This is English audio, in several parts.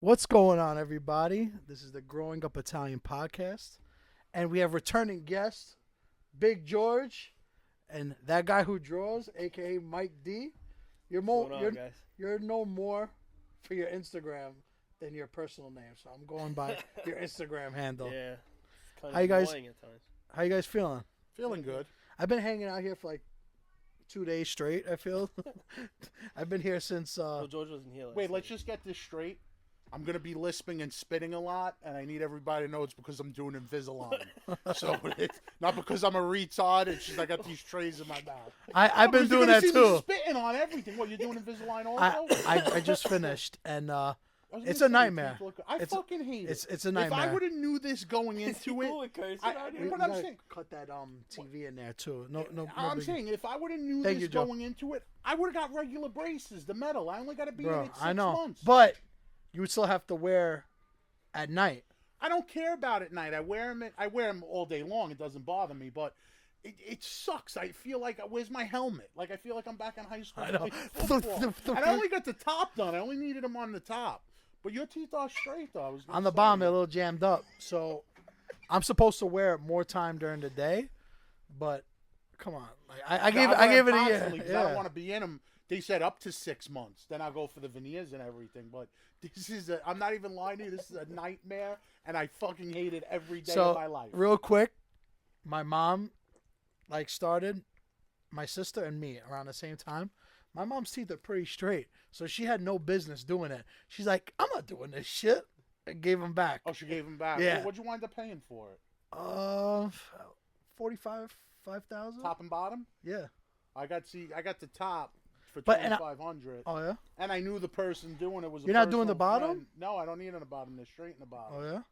What's going on, everybody? This is the Growing Up Italian podcast, and we have returning guest, Big George, and that guy who draws, aka Mike D. You're no more for your Instagram than your personal name, so I'm going by your Instagram handle. Yeah, it's kind How you of guys- annoying at times. How you guys feeling? Feeling good. I've been hanging out here for like 2 days straight. I feel. I've been here since. Well, George wasn't here. Wait, let's just get this straight. I'm going to be lisping and spitting a lot, and I need everybody to know it's because I'm doing Invisalign. So it's not because I'm a retard. It's just I got these trays in my mouth. I've been doing You're that gonna see me too. spitting on everything. What, you're doing Invisalign also? I just finished, and it's gonna a say, nightmare. I It's- fucking hate it. It's a nightmare. If I would have knew this going into it, We what I'm gotta saying. cut that TV in there too. No. I'm biggie. saying if I would have knew Thank this you, Joe. going into it, I would have got regular braces, the metal. I only got to be in Bro, it 6 I know, months. but you would still have to wear at night. I don't care about it at night. I wear them all day long. It doesn't bother me, but it sucks. I feel like, where's my helmet? Like, I feel like I'm back in high school. I know. playing football. And I only got the top done. I only needed them on the top. But your teeth are straight, though. I was gonna On the say. bottom, they're a little jammed up. So I'm supposed to wear it more time during the day, but come on, like, I gave it a year. Constantly, 'cause I don't want to be in them. They said up to 6 months. Then I'll go for the veneers and everything. But I'm not even lying to you. This is a nightmare, and I fucking hate it every day of my life. Real quick, my mom started my sister and me around the same time. My mom's teeth are pretty straight, so she had no business doing it. She's like, I'm not doing this shit. And gave them back. Oh, she gave them back. Yeah. What'd you wind up paying for it? 5,000. Top and bottom? Yeah. I got the top for But- and I- $2,500. Oh yeah. And I knew the person doing it was. You're not doing the personal bottom? friend. No, I don't need it on the bottom. They're straight in the bottom. Oh yeah.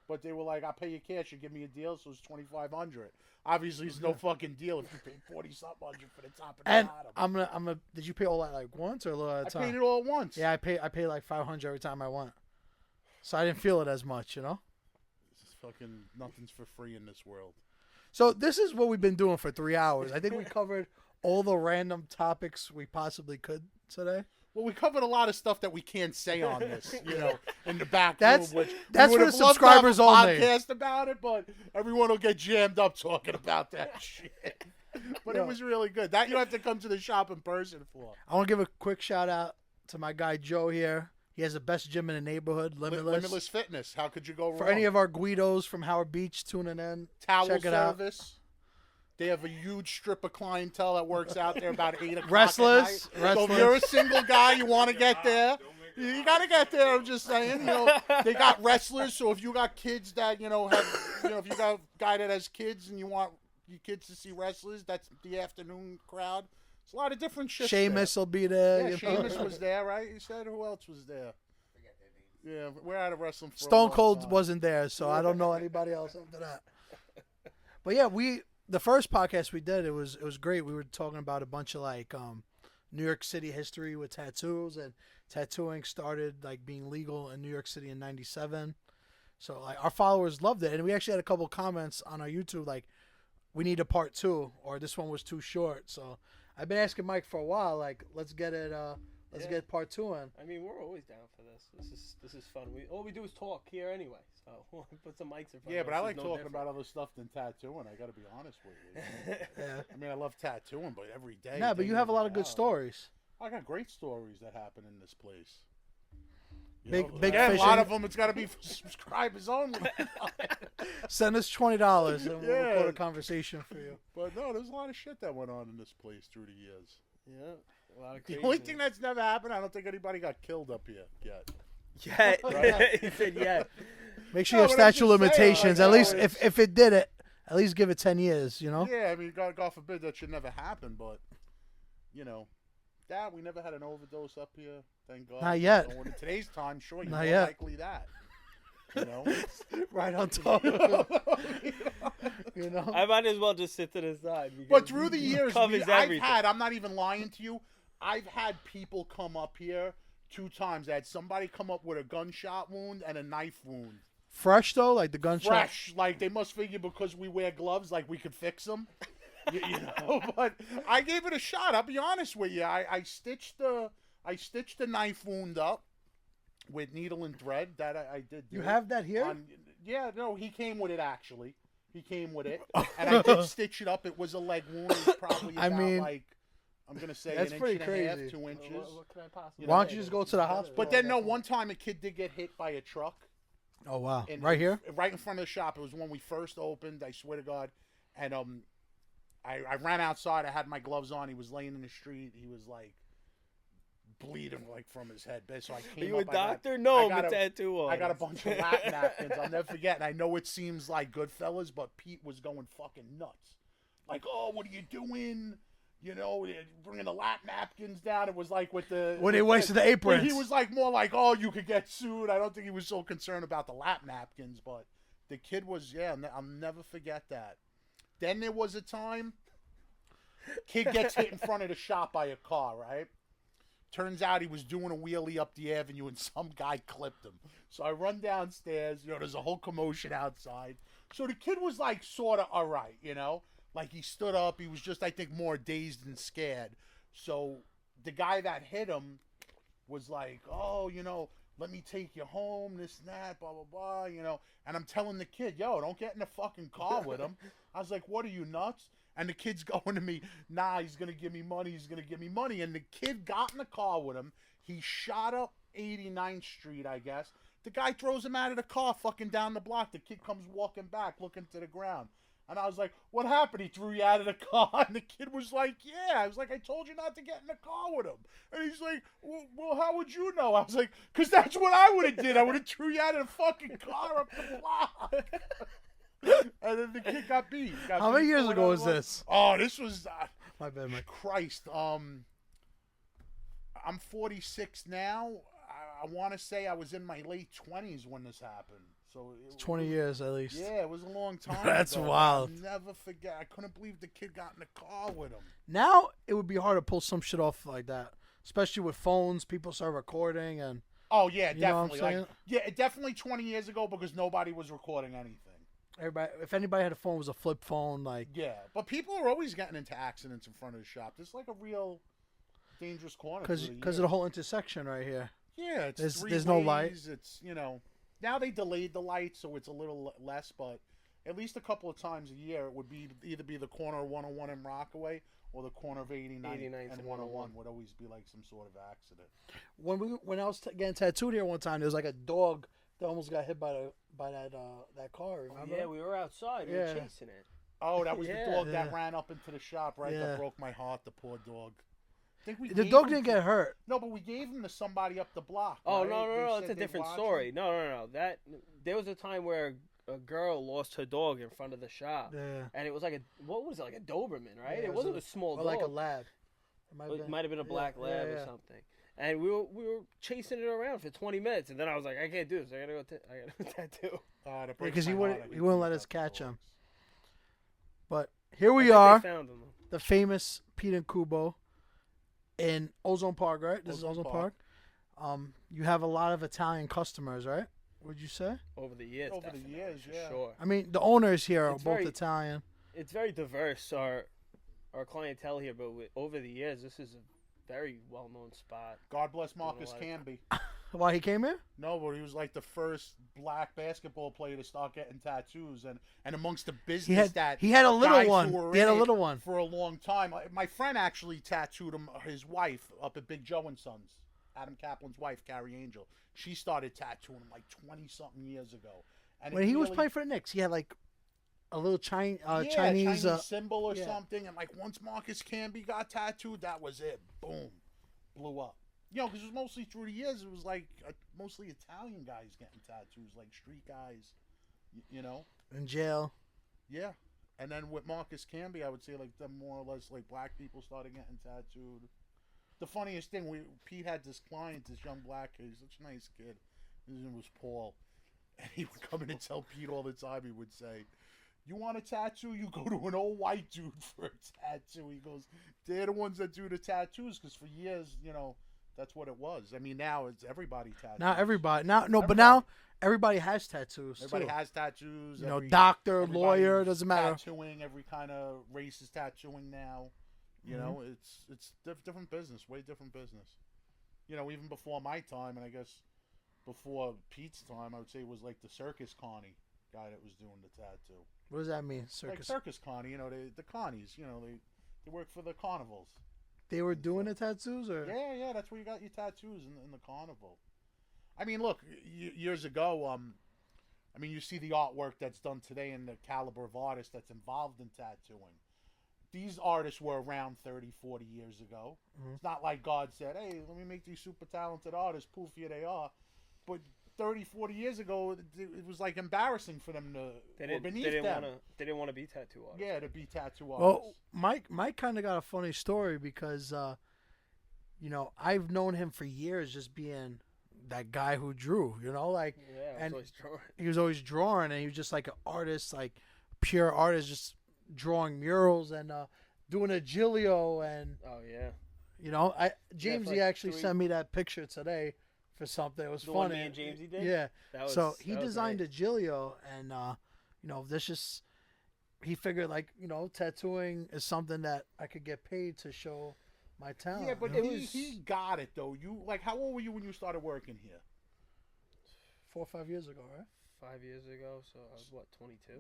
But they were like, "I'll pay you cash. You give me a deal." So it's $2,500. Obviously, it's no fucking deal if you pay 40-something hundred for the top and And the bottom. I'm gonna. Did you pay all that like once or a little at a I time? paid it all at once. Yeah, I pay like 500 every time I went, so I didn't feel it as much, you know. This is fucking nothing's for free in this world. So this is what we've been doing for 3 hours. I think we covered all the random topics we possibly could today. Well, we covered a lot of stuff that we can't say on this, in the back That's- room. Which that's we for would the have loved to have subscribers a only. podcast about it, but everyone will get jammed up talking about that shit. But Yeah. it was really good. That you have to come to the shop in person for. I want to give a quick shout out to my guy Joe here. He has the best gym in the neighborhood, Limitless. Limitless Fitness. How could you go wrong? For any of our Guidos from Howard Beach tuning in, towel check it out. service. They have a huge strip of clientele that works out there about 8 o'clock Wrestlers, at night. So if you're a single guy, you want to get there, you got to get there. I'm just saying, they got wrestlers. So if you got kids that, if you got a guy that has kids and you want your kids to see wrestlers, that's the afternoon crowd. It's a lot of different shit. Sheamus will be there. Yeah, you know? Sheamus was there, right? You said who else was there? Yeah, we're out of wrestling for a Stone long Cold time. wasn't there, so I don't know anybody else after that. But yeah, the first podcast we did, it was great. We were talking about a bunch of New York City history with tattoos, and tattooing started being legal in New York City in '97. So our followers loved it, and we actually had a couple comments on our YouTube we need a part 2, or this one was too short. So I've been asking Mike for a while, let's get it. Let's get part 2 in. I mean, we're always down for this. This is fun. All we do is talk here anyway. So we'll put some mics in front. Yeah, of but us. I like It's no talking different. about other stuff than tattooing. I got to be honest with you. Yeah. I mean, I love tattooing, but every day. Yeah, but you have a lot of good stories. I got great stories that happen in this place. Big again, a lot fishing. of them, it's got to be for subscribers only. Send us $20 and we'll Yeah. record a conversation for you. But no, there's a lot of shit that went on in this place through the years. Yeah, a lot of The crazy. only thing that's never happened, I don't think anybody got killed up here yet. Yet. He said yet. Make sure you have No, but I'm statute just saying, limitations. like, At no, least it's- if it did it, at least give it 10 years, you know? Yeah, I mean, God forbid that should never happen, but, Dad, we never had an overdose up here, thank God. Not yet. So in today's time, sure, you're Not more yet. likely that. You know? Right on top. You know? I might as well just sit to the side. But through the years, covers everything. I'm not even lying to you, I've had people come up here 2 times. I had somebody come up with a gunshot wound and a knife wound. Fresh, though? Like the gunshot? Fresh. Like, they must figure because we wear gloves, we could fix them. you know, but I gave it a shot. I'll be honest with you. I stitched the knife wound up. with needle and thread. That I did. Do You have that here? Yeah, no, he came with it actually. He came with it, and I did stitch it up. It was a leg wound. It was probably about like I'm gonna say that's an pretty inch and a half, crazy. 2 inches. What can I possibly? Why don't you just go to the hospital? But then no, one time a kid did get hit by a truck. Oh wow! And right here, right in front of the shop. It was when we first opened. I swear to God, and I ran outside. I had my gloves on. He was laying in the street. He was like bleeding like from his head. So I came Are you up, a doctor? No, I'm a tattoo tattoo I artist. got a bunch of lap napkins. I'll never forget. And I know it seems like Goodfellas, but Pete was going fucking nuts. Like, oh, what are you doing? You know, bringing the lap napkins down. It was like with the when they wasted the aprons. he was like more like, oh, you could get sued. I don't think he was so concerned about the lap napkins, but the kid was. Yeah, I'll never forget that. Then there was a time, kid gets hit in front of the shop by a car, right? Turns out he was doing a wheelie up the avenue and some guy clipped him. So I run downstairs, there's a whole commotion outside. So the kid was like sort of all right, Like he stood up, he was just I think more dazed and scared. So the guy that hit him was like, "Oh, let me take you home, this and that, blah blah blah, And I'm telling the kid, "Yo, don't get in the fucking car with him." I was like, "What are you nuts?" And the kid's going to me, "Nah, he's going to give me money. He's going to give me money." And the kid got in the car with him. He shot up 89th Street, I guess. The guy throws him out of the car fucking down the block. The kid comes walking back, looking to the ground. And I was like, "What happened? He threw you out of the car?" And the kid was like, "Yeah." I was like, "I told you not to get in the car with him." And he's like, well how would you know? I was like, "Because that's what I would have did. I would have threw you out of the fucking car up the block." And then the kid got beat. How many years ago was this? Oh, this was My bad, Mike. Christ. I'm 46 now. I want to say I was in my late 20s when this happened. So It's 20 years at least. Yeah, it was a long time. That's ago. wild. I'll never forget. I couldn't believe the kid got in the car with him. Now it would be hard to pull some shit off like that, especially with phones. People start recording and. Oh yeah, You know what I'm definitely. saying? Definitely 20 years ago because nobody was recording anything. Everybody, if anybody had a phone, it was a flip phone. Like, Yeah, but people are always getting into accidents in front of the shop. It's like a real dangerous corner. because of the whole intersection right here. Yeah, it's There's no light. It's now they delayed the light, so it's a little less, but at least a couple of times a year it would be either be the corner of 101 in Rockaway or the corner of 89 and 101 would always be like some sort of accident. When I was getting tattooed here one time, there was like a dog that almost got hit by that car. Remember? Yeah, we were outside. We were chasing it. Oh, that was Yeah. the dog that ran up into the shop, right? Yeah. That broke my heart. The poor dog. I think we The gave dog him didn't get hurt. No, but we gave him to somebody up the block. Oh right? no, They it's said a they'd different watch story. him. No. There was a time where a girl lost her dog in front of the shop, Yeah. and it was like a Doberman, right? Yeah, it wasn't a small Or dog. like a lab. It might have been a black lab yeah. or something. And we were chasing it around for 20 minutes, and then I was like, I can't do this. I gotta go tattoo. That breaks Because he my wouldn't heart. I he hate wouldn't to let do us that to catch him. dogs. But here we I think are, they found him. the famous Pete and Cubo in Ozone Park, right? This is Ozone Ozone Park. You have a lot of Italian customers, right? Would you say? Over the years, Over the definitely, years, for yeah. sure. I mean, the owners here are It's both very- Italian. It's very diverse, our clientele here, but over the years, this is a very well-known spot. God bless Doing a Marcus lot of- Canby. Why he came here? No, but he was like the first black basketball player to start getting tattoos, and amongst the business He had a little guys who one. were He had in a it little one. for a long time. My friend actually tattooed his wife up at Big Joe and Sons. Adam Kaplan's wife, Carrie Angel. She started tattooing him like 20-something years ago. And When it he was really- playing for the Knicks, he had like a little Chinese Chinese symbol or yeah. something. And like once Marcus Canby got tattooed, that was it. Boom. Blew up. Because it was mostly through the years, it was like mostly Italian guys getting tattoos, like street guys, in jail. Yeah. And then with Marcus Canby, I would say like the more or less like black people started getting tattooed. The funniest thing, Pete had this client, this young black kid. He's such a nice kid. His name was Paul. And he would come in and tell Pete all the time, he would say, "You want a tattoo? You go to an old white dude for a tattoo." He goes, "They're the ones that do the tattoos," because for years, that's what it was. I mean, now it's everybody tattoos. Now everybody but Everybody. now everybody has tattoos. Everybody too. has tattoos. Doctor, everybody's lawyer, doesn't matter. Tattooing, every kind of race is tattooing now. It's different business, way different business. Even before my time, and I guess before Pete's time, I would say it was like the Circus Connie guy that was doing the tattoo. What does that mean? Like Circus. Circus Connie, you know, the Connies, you know, they work for the carnivals. They were doing the tattoos, or Yeah, that's where you got your tattoos in the carnival. I mean, look, years ago, I mean, you see the artwork that's done today and the caliber of artists that's involved in tattooing. These artists were around 30, 40 years ago. Mhm. It's not like God said, hey, let me make these super talented artists. Poof, here they are. But 30, 40 years ago, it was like embarrassing for them to, They or didn't. beneath They didn't them. want to. They didn't want to be tattoo artists. Yeah, to be tattoo artists. well, Mike kind of got a funny story because, you know, I've known him for years, just being that guy who drew. You know, like Yeah, I and- was always drawing. he was always drawing, and he was just like an artist, like pure artist, just drawing murals and doing a Giglio, and Oh yeah. you know, Jamesy like actually 3 sent me that picture today for something. It was The funny. one me and Jamesy did? Yeah. That was, So he that was designed nice. a Giglio, and you know, this just he figured, like, you know, tattooing is something that I could get paid to show my talent. Yeah, but you know? he got it, though. You, like, how old were you when you started working here? 4 or 5 years ago, right? 5 years ago. So I was what, 22?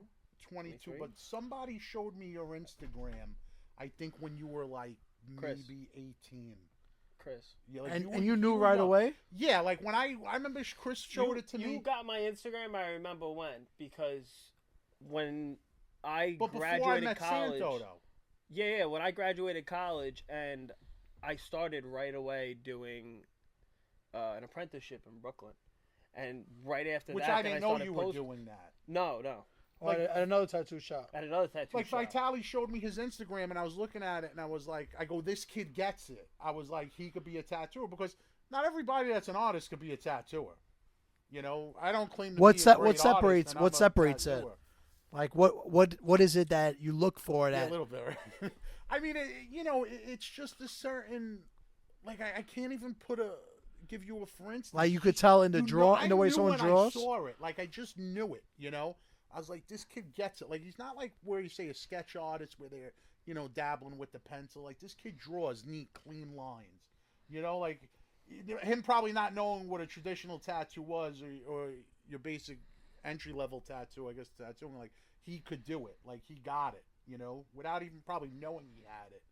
22. 23? But somebody showed me your Instagram, I think when you were, like, Chris. maybe 18. Chris. Yeah, like And you knew right young. away. Yeah, like when I remember Chris showed it to You me. got my Instagram. I remember when, because when I But before I graduated met college. Santo, though. Yeah, when I graduated college, and I started right away doing an apprenticeship in Brooklyn, and right after Which that, I then didn't know started you were posting. doing that. No, Like- at another tattoo shop. at another tattoo Like shop. Vitali showed me his Instagram, and I was looking at it, and I was like, I go, this kid gets it. I was like, he could be a tattooer, because not everybody that's an artist could be a tattooer. You know, I don't claim to What's be a that? great What separates? artist, and What I'm a separates it? tattooer. Like what is it that you look for? Yeah, That a little bit. Right? I mean, you know, it's just a certain, like, I can't even give you a for instance. like you could tell in the in the way someone draws. I saw it. Like, I just knew it, you know? I was like, this kid gets it. Like, he's not like where you say a sketch artist where they're, you know, dabbling with the pencil. Like, this kid draws neat, clean lines. You know, like, him probably not knowing what a traditional tattoo was, or your basic entry-level tattoo, I guess, tattooing, like, he could do it. Like, he got it, you know, without even probably knowing he had it.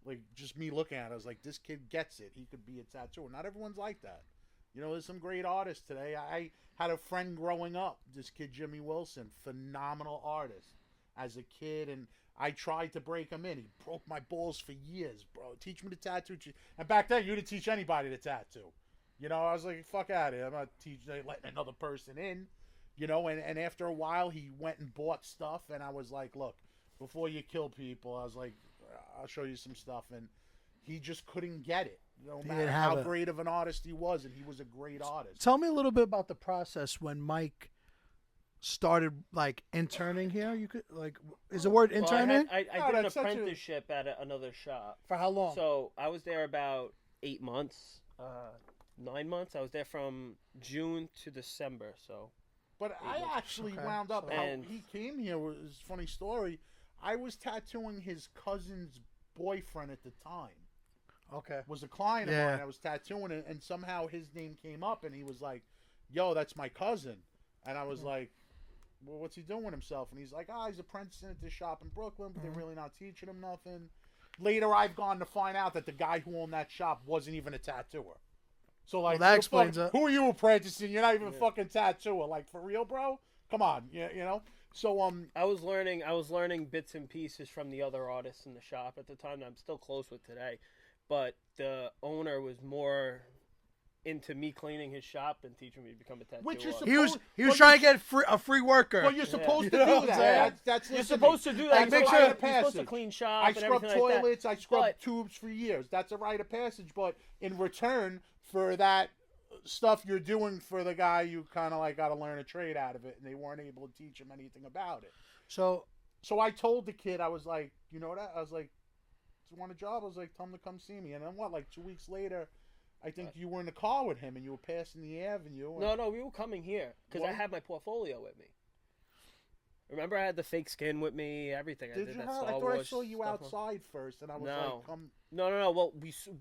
Like, just me looking at it, I was like, this kid gets it. He could be a tattooer. Not everyone's like that. You know, there's some great artists today. I had a friend growing up, this kid Jimmy Wilson, phenomenal artist as a kid, and I tried to break him in. He broke my balls for years, bro. Teach me to tattoo. And back then, you didn't teach anybody to tattoo. You know, I was like, fuck out of here. I'm not letting another person in. You know, and after a while, he went and bought stuff, and I was like, look, before you kill people, I was like, I'll show you some stuff, and he just couldn't get it. No He matter didn't how have it. great of an artist he was, and he was a great artist. Tell me a little bit about the process when Mike started, like, interning here. You could, like, is the word Well, interning? I No, did an that's such a- apprenticeship at another shop. For how long? So I was there about 8 months, 9 months. I was there from June to December. So But I months. actually Okay. wound up, how And- he came here was a funny story. I was tattooing his cousin's boyfriend at the time. Okay. Was a client of Yeah. mine. I was tattooing it, and somehow his name came up, and he was like, yo, that's my cousin. And I was like, well, what's he doing with himself? And he's like, he's apprenticing at this shop in Brooklyn, but they're really not teaching him nothing. Later, I've gone to find out that the guy who owned that shop wasn't even a tattooer. So, like, Well, that you're explains fucking- it. who are you apprenticing? You're not even a fucking tattooer. Like, for real, bro? Come on, you know? So, I was learning bits and pieces from the other artists in the shop at the time that I'm still close with today. But the owner was more into me cleaning his shop than teaching me to become a tattoo Which is artist. He was Well, trying to get a free worker. well, you're supposed to You know do what I'm that. saying? That's You're listen to supposed me. to do Like, that. make You're sure supposed the you're supposed to passage. clean shop I and scrubbed everything like that. toilets, I scrubbed But- tubes for years. That's a rite of passage. But in return for that stuff you're doing for the guy, you kind of like got to learn a trade out of it, and they weren't able to teach him anything about it. So So I told the kid, I was like, you know what? I was like, do you want a job? I was like, tell him to come see me. And then what? Like 2 weeks later, I think you were in the car with him, and you were passing the avenue. And No, we were coming here because I What? had my portfolio with me. Remember, I had the fake skin with me, everything. I Did did you that have? Star I thought Wars I saw you stuff. outside first, and I was No. like, come. No. Well,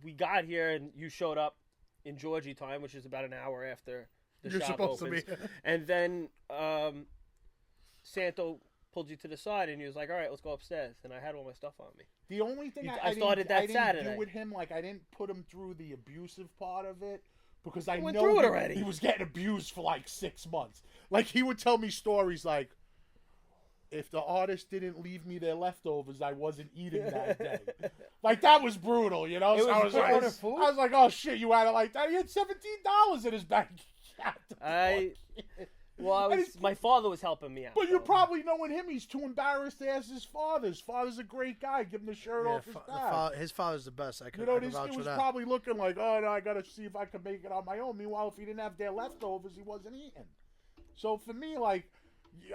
we got here and you showed up in Georgie time, which is about an hour after the You're shop supposed to opens. be. And then Santo pulled you to the side and he was like, all right, let's go upstairs. And I had all my stuff on me. The only thing I started that I didn't Saturday. do with him, like I didn't put him through the abusive part of it because I went know through it already. he was getting abused for like 6 months. Like he would tell me stories like, if the artist didn't leave me their leftovers, I wasn't eating that day. Like that was brutal, you know. It So I was was order like, food? I was like, oh shit, you had it like that. He had $17 in his bank. My father was helping me out. But you so. probably knowing him, he's too embarrassed to ask his father. His father's a great guy. Give him the shirt off his back. His father's the best. I could, You know, I could vouch it for was that. probably looking like, oh, no, I got to see if I can make it on my own. Meanwhile, if he didn't have their leftovers, he wasn't eating. So for me, like,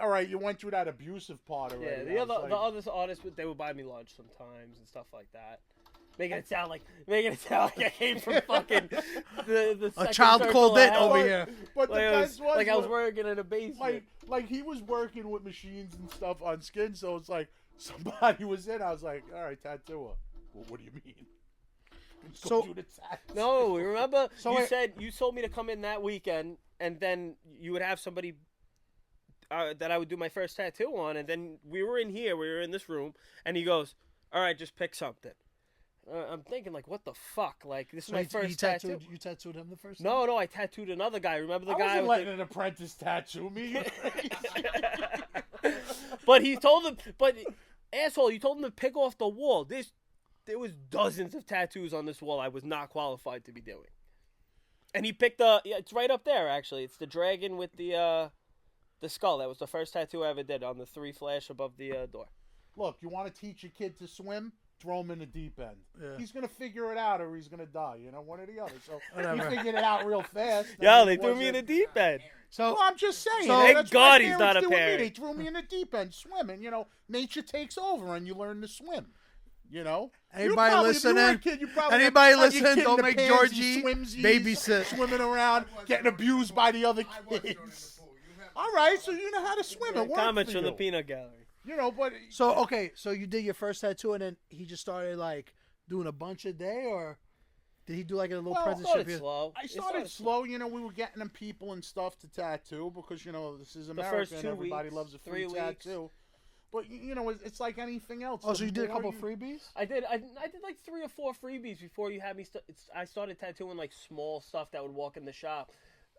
all right, you went through that abusive part already. Yeah, the other artists, they would buy me lunch sometimes and stuff like that. Making it sound like I came from fucking the A second child circle called of it hell. over here. But Like, the best was I was working in a basement. like he was working with machines and stuff on skin, so it's like somebody was in. I was like, all right, tattooer. Well, what do you mean? So- Go do the tats. No, remember So you told me to come in that weekend, and then you would have somebody that I would do my first tattoo on, and then we were in this room, and he goes, "All right, just pick something." I'm thinking like, what the fuck? Like this is my first tattoo. You tattooed him the first time? No, I tattooed another guy. Remember the I guy wasn't with letting an apprentice tattoo me. You crazy? But he told him, asshole, you told him to pick off the wall. There was dozens of tattoos on this wall I was not qualified to be doing. And he picked it's right up there actually. It's the dragon with the skull. That was the first tattoo I ever did on the 3 flash above the door. Look, you want to teach a kid to swim? Throw him in the deep end. Yeah. He's gonna figure it out, or he's gonna die. You know, one or the other. So Whatever. he figured it out real fast. Yeah, and they it threw me in the wasn't- deep end. So Well, I'm just saying. So- that's Thank what God my he's parents not a did with me. parent. They threw me in the deep end swimming. You know, nature takes over, and you learn to swim. You know. Anybody If you were a listening? kid, you probably Anybody had your listening? kid in Don't the make pansy Georgie swimsies, babysit. swimming around, getting abused by the other kids. All right, so you know how to swim. It worked Comments for from the you. peanut gallery. You know, but So okay, so you did your first tattoo, and then he just started like doing a bunch a day, or did he do like a little Well, apprenticeship? Started here? slow. I It started slow. You know, we were getting them people and stuff to tattoo because you know this is America first and 2 everybody weeks, loves a 3 free weeks. tattoo. But you know, it's like anything else. Oh, The so you did a more couple you- freebies? I did like 3 or 4 freebies before you had me. I started tattooing like small stuff that would walk in the shop,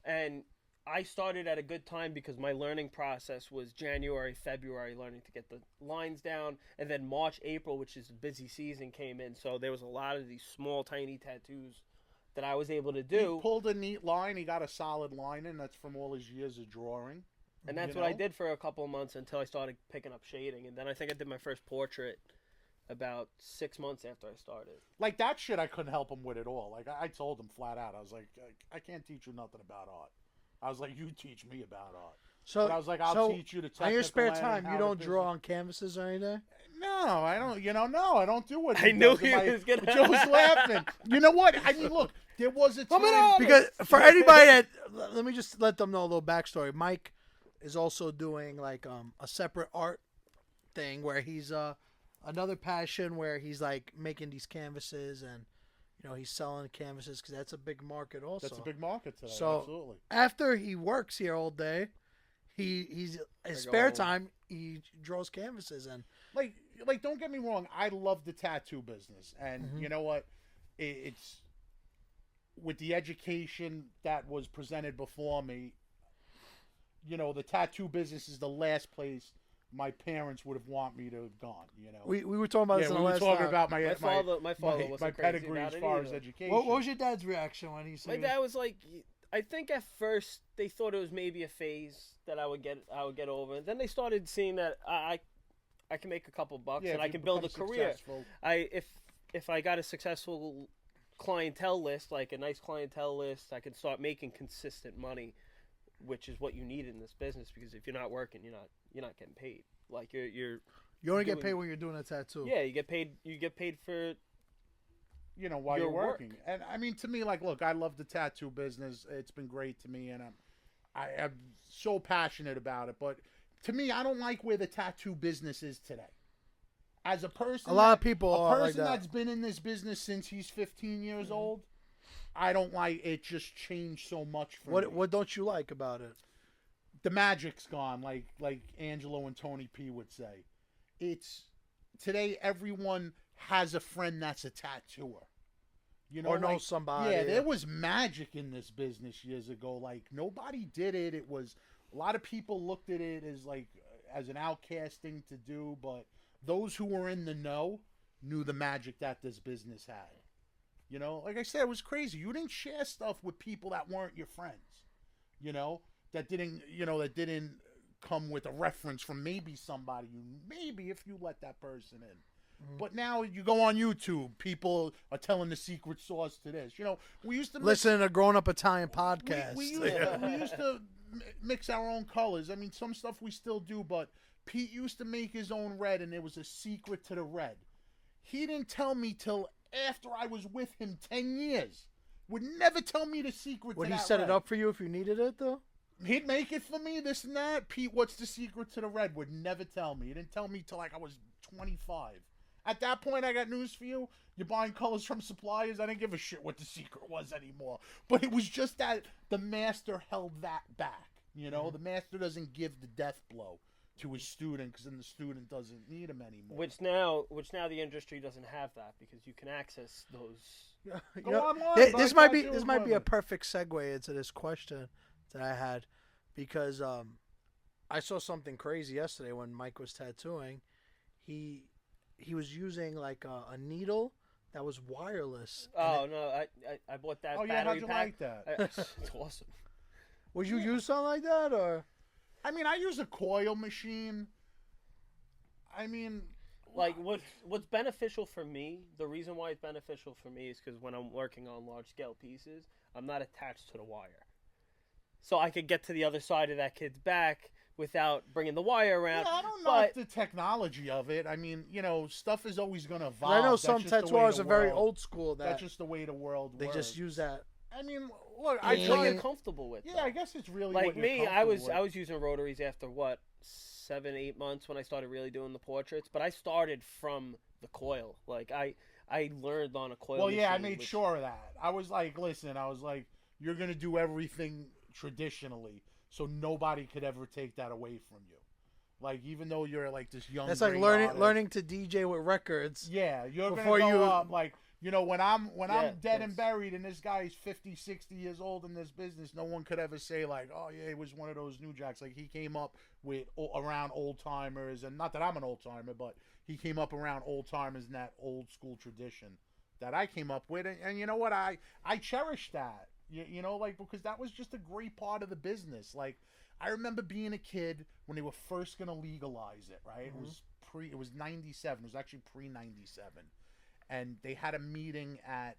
and I started at a good time because my learning process was January, February, learning to get the lines down, and then March, April, which is the busy season, came in. So there was a lot of these small, tiny tattoos that I was able to do, He pulled a neat line. He got a solid line in. That's from all his years of drawing. and that's you what I know? did for a couple of months until I started picking up shading, and then I think I did my first portrait about 6 months after I started. Like that shit, I couldn't help him with at all. Like I told him flat out, I was like, I can't teach you nothing about art. I was like, you teach me about art. So But I was like, I'll so teach you the technical on your spare end and time, how you to don't draw business- on canvases or anything? No, I don't. You know, no, I don't do what I knew does. he was gonna- Joe's laughing. You know what? I mean, look, there was a time. Because for anybody that, let me just let them know a little backstory. Mike is also doing like a separate art thing where he's another passion where he's like making these canvases and he's selling canvases because that's a big market also. That's a big market today. So absolutely. after he works here all day, he's his go spare home. time he draws canvases and Like, don't get me wrong. I love the tattoo business, and Mm-hmm. you know what? It's with the education that was presented before me. You know, the tattoo business is the last place my parents would have want me to have gone. You know, we were talking about this yeah, in we the were last talking time. about My father wasn't my crazy pedigree about as it far as either. education. What was your dad's reaction when he My said dad was like, I think at first they thought it was maybe a phase that I would get over. And then they started seeing that I can make a couple bucks Yeah, and if I you can build a become career. successful. If I got a successful clientele list, like a nice clientele list, I can start making consistent money, which is what you need in this business. Because if you're not working, you're not getting paid. Like you're you only get doing- paid when you're doing a tattoo? yeah, you get paid for While your you're work. working. And I mean, to me, like, look, I love the tattoo business. It's been great to me, and I am so passionate about it. But to me, I don't like where the tattoo business is today. As a person, A lot of people a are like person that. that's been in this business since he's 15 years old, I don't like it. Just changed so much for me. What don't you like about it? The magic's gone, like Angelo and Tony P would say. It's today everyone has a friend that's a tattooer. You know, Or knows somebody. Yeah, there was magic in this business years ago. Like nobody did it. It was a lot of people looked at it as like as an outcast thing to do, but those who were in the know knew the magic that this business had. You know, like I said, it was crazy. You didn't share stuff with people that weren't your friends. You know, that didn't come with a reference from maybe somebody maybe if you let that person in. But now you go on YouTube, people are telling the secret sauce to this. You know, we used to listen to a grown-up Italian podcast. We used to mix our own colors. I mean, some stuff we still do, but Pete used to make his own red, and there was a secret to the red. He didn't tell me till after I was with him 10 years. Would never tell me the secret to Would that he set red. it up for you if you needed it, though? He'd make it for me, this and that. Pete, what's the secret to the red? Would never tell me. He didn't tell me till like I was 25. At that point, I got news for you. You're buying colors from suppliers. I didn't give a shit what the secret was anymore. But it was just that the master held that back. You know, the master doesn't give the death blow to his student because then the student doesn't need him anymore. Which now the industry doesn't have that because you can access those. You know, online, this buy might be tattoos, a whatever. perfect segue into this question that I had, because I saw something crazy yesterday when Mike was tattooing. He was using like a needle that was wireless. Oh no, I bought that Oh yeah, how'd battery you pack. like that? It's awesome. Would you use something like that, or? I mean, I use a coil machine. I mean, Like what's beneficial for me, the reason why it's beneficial for me is because when I'm working on large scale pieces, I'm not attached to the wire. So I could get to the other side of that kid's back without bringing the wire around. yeah, I don't but know the technology of it. I mean, you know, stuff is always going to evolve. I know That's some just the way tattooers the are very world- old school that That's just the way the world they works. just use that. I mean, look, I I it's try what try. you're comfortable with. Yeah, though. I guess it's really Like what you're me, comfortable I with. was using rotaries after what 7-8 months when I started really doing the portraits, but I started from the coil. Like I learned on a coil. Well, yeah, I machine, made which- sure of that. I was like, listen, you're gonna do everything traditionally, so nobody could ever take that away from you. Like, even though you're like this young, That's like great learning artist, learning to DJ with records. Yeah, you're before gonna go you- up like. You know, when I'm Yeah, dead and that's- buried and this guy's 50, 60 years old in this business, no one could ever say like, oh yeah, he was one of those new jacks. Like he came up with around old timers, and not that I'm an old timer, but he came up around old timers in that old school tradition that I came up with, and you know what, I cherish that. You know, like because that was just a great part of the business. Like I remember being a kid when they were first gonna legalize it. Right, it was 97. It was actually pre-97. And they had a meeting at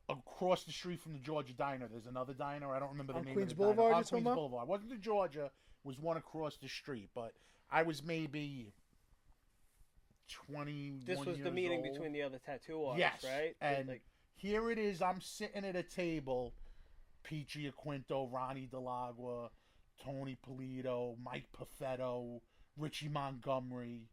across the street from the Georgia Diner. There's another diner. I don't remember the On name Queens of the diner. Boulevard, On you're talking Queens about? Boulevard. It wasn't the Georgia. It was one across the street. But I was maybe 21 This was the years meeting old. between the other tattoo artists, Yes, right? and Like, here it is. I'm sitting at a table. Peachy Aquinto, Ronnie Delagua, Tony Polito, Mike Perfetto, Richie Montgomery.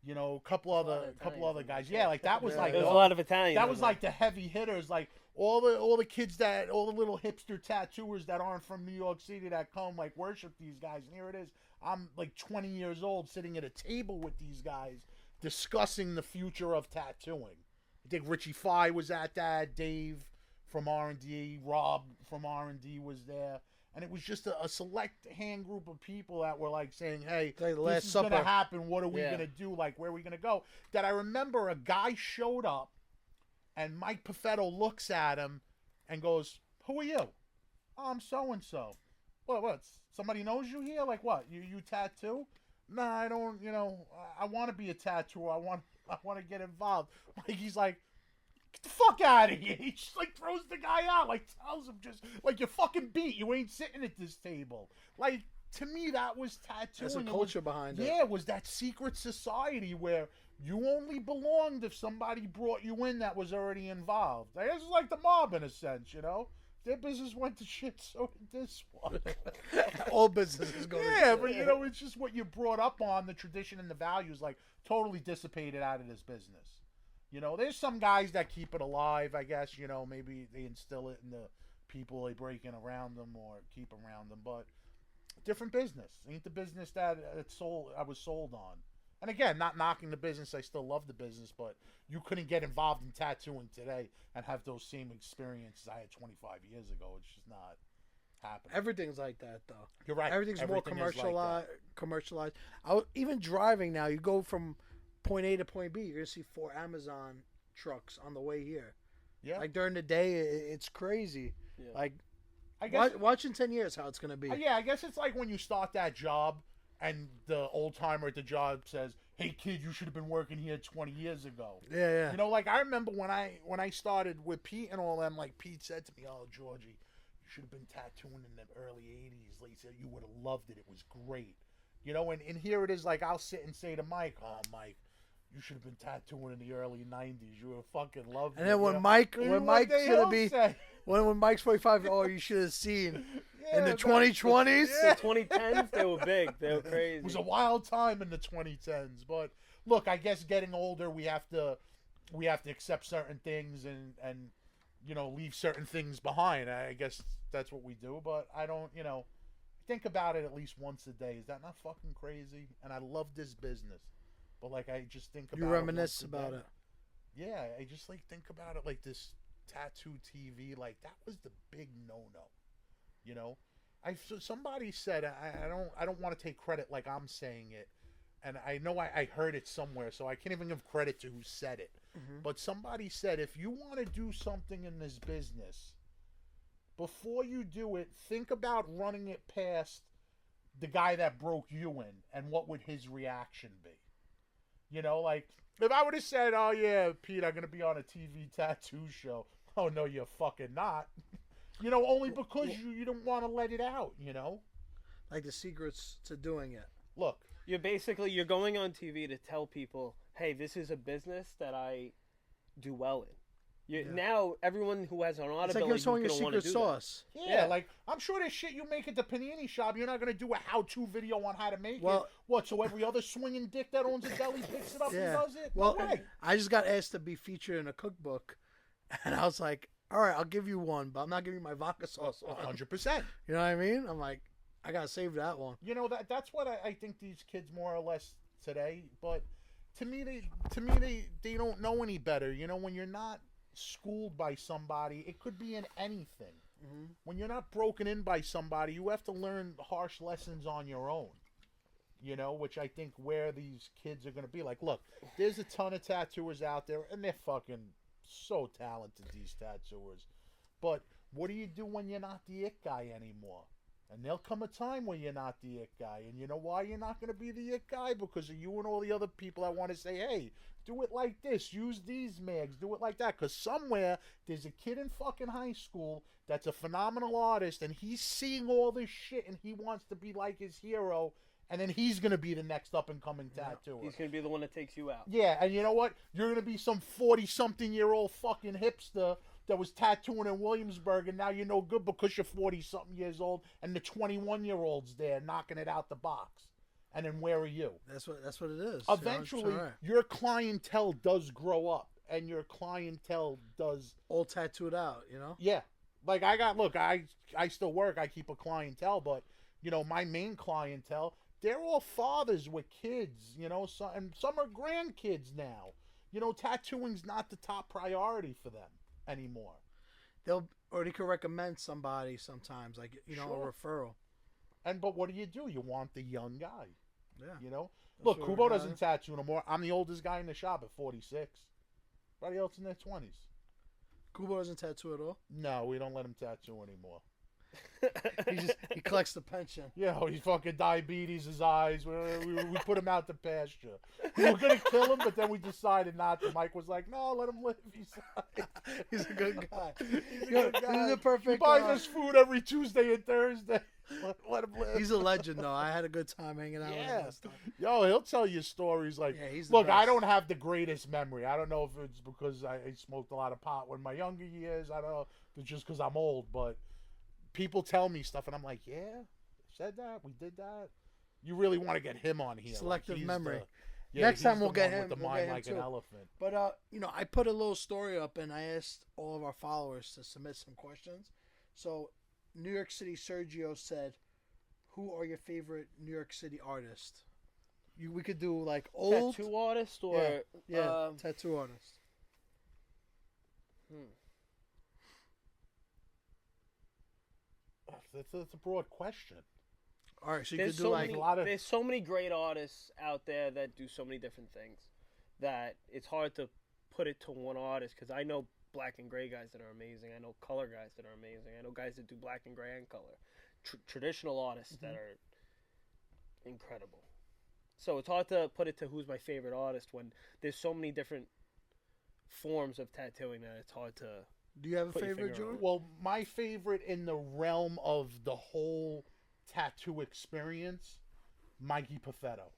You know, a couple lot of other Italians in guys. there. Yeah, like that was Yeah. like there was a lot of Italians. that in was there. like the heavy hitters, like all the kids all the little hipster tattooers that aren't from New York City that come like worship these guys. And here it is. I'm like 20 years old sitting at a table with these guys discussing the future of tattooing. I think Richie Fye was at that, Dave from R&D, Rob from R&D was there. And it was just a select hand group of people that were like saying, hey, Like the this Last is going to Supper. happen. What are we Yeah. going to do? Like, where are we going to go? That I remember a guy showed up and Mike Perfetto looks at him and goes, who are you? Oh, I'm so-and-so. What? Somebody knows you here? Like what? You tattoo? No, I don't, I want to be a tattooer. I want to get involved. Like, he's like, get the fuck out of here. He just like throws the guy out, like tells him just like you're fucking beat. You ain't sitting at this table. Like to me that was tattooing. There's a It was- culture behind it. Yeah, it was that secret society where you only belonged if somebody brought you in that was already involved. Like, this is like the mob in a sense, you know? Their business went to shit, so did this one. All businesses go. Yeah, but you know, it's just what you brought up on, the tradition and the values, like totally dissipated out of this business. You know, there's some guys that keep it alive, I guess. You know, maybe they instill it in the people they break in around them or keep around them. But different business. Ain't the business that I was sold on. And again, not knocking the business. I still love the business, but you couldn't get involved in tattooing today and have those same experiences I had 25 years ago. It's just not happening. Everything's like that, though. You're right. Everything's more Everything is like that. commercialized. Even driving now, you go from point A to point B, you're gonna see 4 Amazon trucks on the way here. Yeah. Like during the day, it's crazy. Yeah. Like, I guess. watch in 10 years how it's gonna be. Yeah, I guess it's like when you start that job and the old timer at the job says, "Hey kid, you should have been working here 20 years ago." Yeah. You know, like I remember when I started with Pete and all them, like Pete said to me, "Oh, Georgie, you should have been tattooing in the early 80s. Like, you would have loved it. It was great." You know, and here it is, like I'll sit and say to Mike, "Oh, Mike, you should have been tattooing in the early 90s. You would have fucking loved it." And then when Mike's gonna be when Mike's 45, oh, you should have seen in the 2020s. The 2010s, they were big. They were crazy. It was a wild time in the 2010s. But look, I guess getting older, we have to accept certain things and you know, leave certain things behind. I guess that's what we do. But I don't, you know, think about it at least once a day. Is that not fucking crazy? And I love this business, but like I just think about You reminisce about it. Yeah, I just like think about it like this tattoo TV. Like that was the big no-no. You know, somebody said I don't want to take credit like I'm saying it, and I know I heard it somewhere, so I can't even give credit to who said it. Mm-hmm. But somebody said if you want to do something in this business, before you do it, think about running it past the guy that broke you in, and what would his reaction be? You know, like if I would have said, "Oh yeah, Pete, I'm gonna be on a TV tattoo show." Oh no, you're fucking not. You know, only because you don't want to let it out, you know? Like the secrets to doing it. Look. You're going on TV to tell people, hey, this is a business that I do well in. Now, everyone who has an audibility, it's like you're showing your secret do sauce. Yeah, like, I'm sure there's shit you make at the panini shop. You're not going to do a how-to video on how to make it. What, so every other swinging dick that owns a deli picks it up and does it? Well, no way. I just got asked to be featured in a cookbook, and I was like, all right, I'll give you one, but I'm not giving you my vodka sauce one. 100%. You know what I mean? I'm like, I got to save that one. You know, that's what I think these kids more or less today, but to me, they don't know any better. You know, when you're not schooled by somebody, it could be in anything. Mm-hmm. When you're not broken in by somebody, you have to learn harsh lessons on your own. You know, which I think where these kids are going to be. Like, look, there's a ton of tattooers out there, and they're fucking so talented, these tattooers. But what do you do when you're not the it guy anymore? And there'll come a time where you're not the it guy. And you know why you're not going to be the it guy? Because of you and all the other people that want to say, hey, do it like this. Use these mags. Do it like that. Because somewhere there's a kid in fucking high school that's a phenomenal artist, and he's seeing all this shit, and he wants to be like his hero. And then he's going to be the next up-and-coming tattooer. He's going to be the one that takes you out. Yeah, and you know what? You're going to be some 40-something-year-old fucking hipster that was tattooing in Williamsburg, and now you're no good because you're 40-something years old, and the 21-year-old's there knocking it out the box. And then where are you? That's what it is. Eventually, your clientele does grow up, and your clientele does... all tattooed out, you know? Yeah. Like, I still work. I keep a clientele, but, you know, my main clientele... they're all fathers with kids, you know, and some are grandkids now. You know, tattooing's not the top priority for them anymore. They can recommend somebody sometimes, like, you know, Sure. a referral. But what do? You want the young guy. Yeah. You know? That's Look, what Kubo we're doesn't tattoo no more. I'm the oldest guy in the shop at 46. Everybody else in their 20s. Kubo doesn't tattoo at all? No, we don't let him tattoo anymore. He collects the pension. Yeah, he's fucking diabetes, his eyes. We put him out to pasture. We were going to kill him, but then we decided not to. Mike was like, no, let him live. He's a good guy. He's a good guy. He's a perfect He buys us food every Tuesday and Thursday. Let him live. He's a legend, though. I had a good time hanging out with him last time. Yo, he'll tell you stories like, Yeah, he's the look, I best. don't have the greatest memory. I don't know if it's because I smoked a lot of pot when my younger years. I don't know if it's just because I'm old, but people tell me stuff, and I'm like, yeah, said that, we did that. You really want to get him on here. Selective he's memory. Yeah, Next he's time the we'll get one him. with the We'll mind get him like an too. elephant. But I put a little story up and I asked all of our followers to submit some questions. So, New York City Sergio said, "Who are your favorite New York City artists?" We could do like old Tattoo artist or tattoo artist. That's a broad question. All right, so you There's could do so like many, there's so many great artists out there that do so many different things that it's hard to put it to one artist, because I know black and gray guys that are amazing. I know color guys that are amazing. I know guys that do black and gray and color. Traditional artists that are incredible. So it's hard to put it to who's my favorite artist when there's so many different forms of tattooing that it's hard to. Do you have a put your favorite, finger on George? it. Well, my favorite in the realm of the whole tattoo experience, Mikey Perfetto.